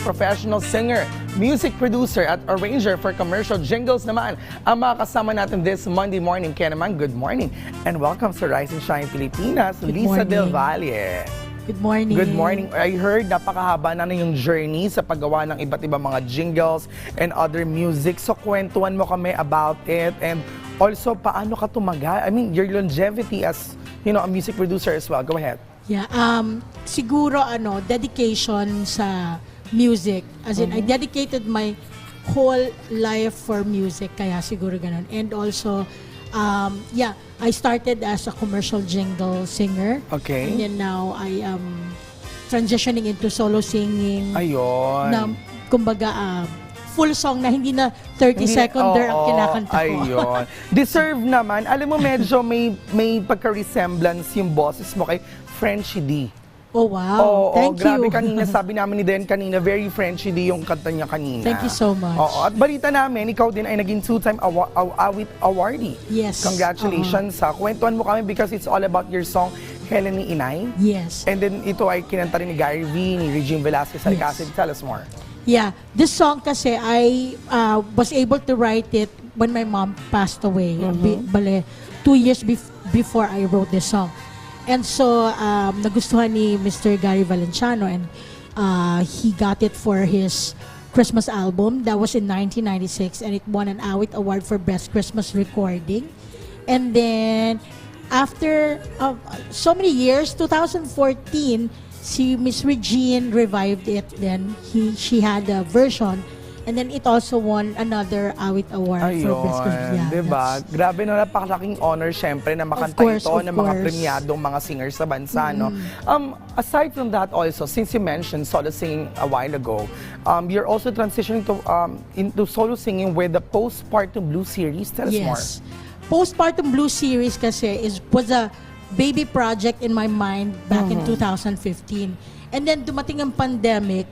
professional singer, music producer at arranger for commercial jingles naman ang mga kasama natin this Monday morning. Kaya naman, good morning and welcome sa Rise and Shine Pilipinas, Lisa Del Valle. Good morning. Good morning. I heard napakahaba na yung journey sa paggawa ng iba't ibang mga jingles and other music. So kwentuhan mo kami about it and also paano ka tumagal? I mean, your longevity as, you know, a music producer as well. Go ahead. Yeah, siguro dedication sa music. As in, I dedicated my whole life for music, kaya siguro ganun. And also, I started as a commercial jingle singer. Okay. And then now I am transitioning into solo singing. Ayun. Na, kumbaga, full song na hindi na 30-seconder ang kinakanta ko. Ayun. Deserve naman. Alam mo, medyo may pagka-resemblance yung boses mo kay Frenchie D. Oh, wow. Thank you. Grabe, kanina sabi namin ni Den kanina, very Frenchie D yung kanta niya kanina. Thank you so much. Oo, at balita namin, ikaw din ay naging two-time awit awardee. Yes. Congratulations sa kwentuhan mo kami because it's all about your song, Helen ni Inay. Yes. And then ito ay kinanta rin ni Gary V, ni Regine Velasquez Alcacid. Tell us more. Yeah, this song kasi I was able to write it when my mom passed away. Bale, 2 years before I wrote this song. And so, nagustuhan ni Mr. Gary Valenciano and he got it for his Christmas album. That was in 1996 and it won an Awit Award for Best Christmas Recording. And then, after so many years, 2014, si Miss Regine revived it. Then, she had a version. And then it also won another Awit Award for Best Christmas. Yeah, diba? Grabe no, napakalaking honor syempre na makanta ito ng mga premiadong mga singers sa bansa, no? Aside from that also, since you mentioned solo singing a while ago, you're also transitioning to into solo singing with the Postpartum Blue series. Tell us more. Postpartum Blue series kasi was a baby project in my mind back in 2015. And then dumating ang pandemic,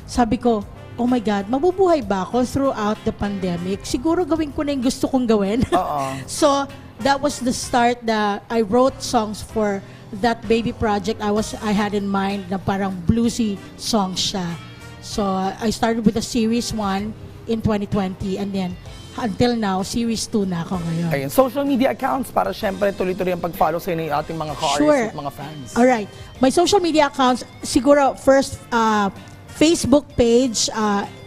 sabi ko, oh my God, mabubuhay ba ako throughout the pandemic? Siguro gawin ko na yung gusto kong gawin. So, that was the start that I wrote songs for that baby project I had in mind na parang bluesy song siya. So, I started with the series 1 in 2020 and then until now, series 2 na ako ngayon. Ayun, social media accounts para syempre tuloy-tuloy ang pag-follow sa inyo ating mga ka-artists at mga fans. Alright. My social media accounts, siguro first, Facebook page,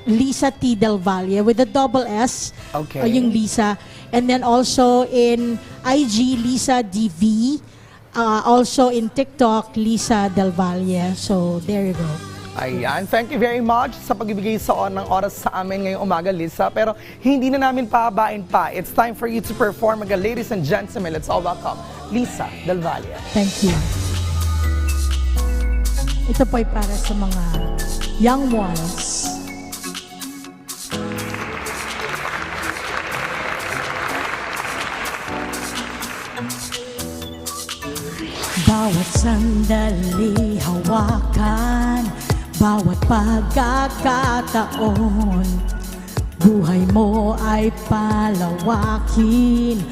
Lisa T. Del Valle with a double S, yung Lisa. And then also in IG, Lisa DV. Also in TikTok, Lisa Del Valle. So, there you go. Ayan, thank you very much sa pagbibigay ng oras sa amin ngayong umaga, Lisa. Pero hindi na namin pahabain pa. It's time for you to perform. Ladies and gentlemen, let's all welcome Lisa Del Valle. Thank you. Ito po ay para sa mga young ones. Bawat sandali hawakan, bawat pagkakataon, buhay mo ay palawakin,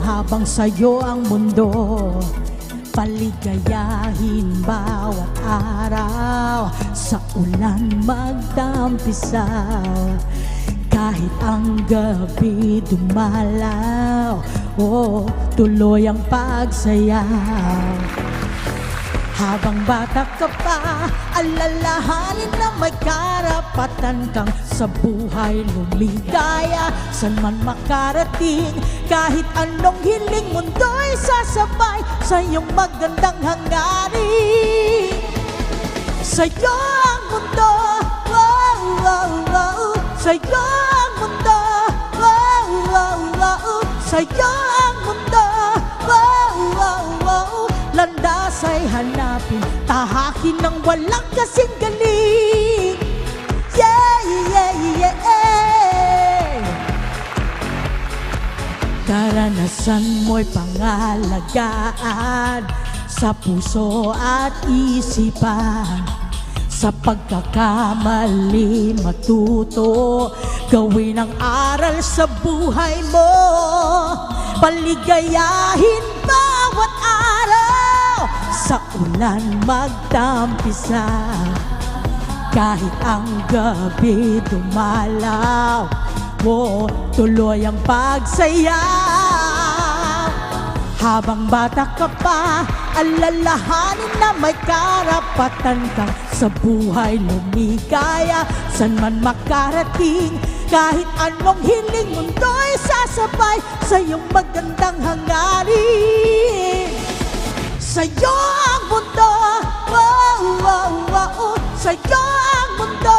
habang sa'yo ang mundo. Paligayahin bawat araw, sa ulan magtampisaw. Kahit ang gabi dumalaw, tuloy ang pagsayaw. Habang bata ka pa, alalahanin na may karapatan kang sa buhay lumigaya. San man makarating, kahit anong hiling mundo'y sasabay sa iyong magandang hangarin. Sa'yo ang mundo, sa'yo ang mundo, sa'yo ang mundo, landas ay hanapin, tahakin ng walang kasing galing. Yeah, yeah, yeah. Karanasan mo'y pangalagaan sa puso at isipan. Sa pagkakamali matuto, gawin ang aral sa buhay mo. Paligayahin bawat araw, sa ulan magtampisa. Kahit ang gabi dumalaw, tuloy ang pagsayaw. Habang bata ka pa, alalahanin na may karapatan kang sa buhay lumigaya. San man makarating, kahit anong hiling mundo'y sasabay sa iyong magandang hangarin. Sa'yo ang mundo, wow, wow, wow. Sa'yo ang mundo,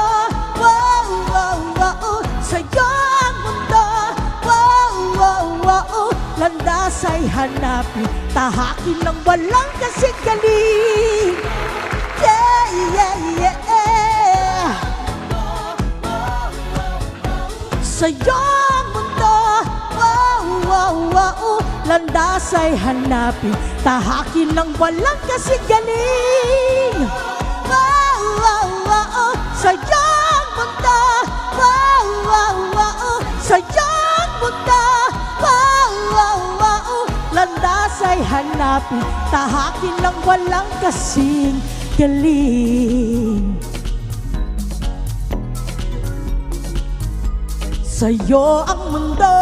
wow, wow, wow. Sa'yo ang mundo, wow, wow, wow. Landas ay hanapin, tahakin ng walang kasigaling. Yeah, yeah, yeah. Sa'yo ang mundo, wow, wow, wow. Landas ay hanapin, tahakin ng walang kasigaling. Wow, wow, wow. Sa'yo ang mundo, wow, wow, wow. Sa'yo ang mundo, wow, wow, wow. Landas ay hanapin, tahakin ng walang kasing galing. Sa'yo ang mundo,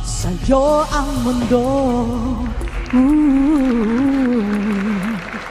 sa'yo ang mundo. Ooh.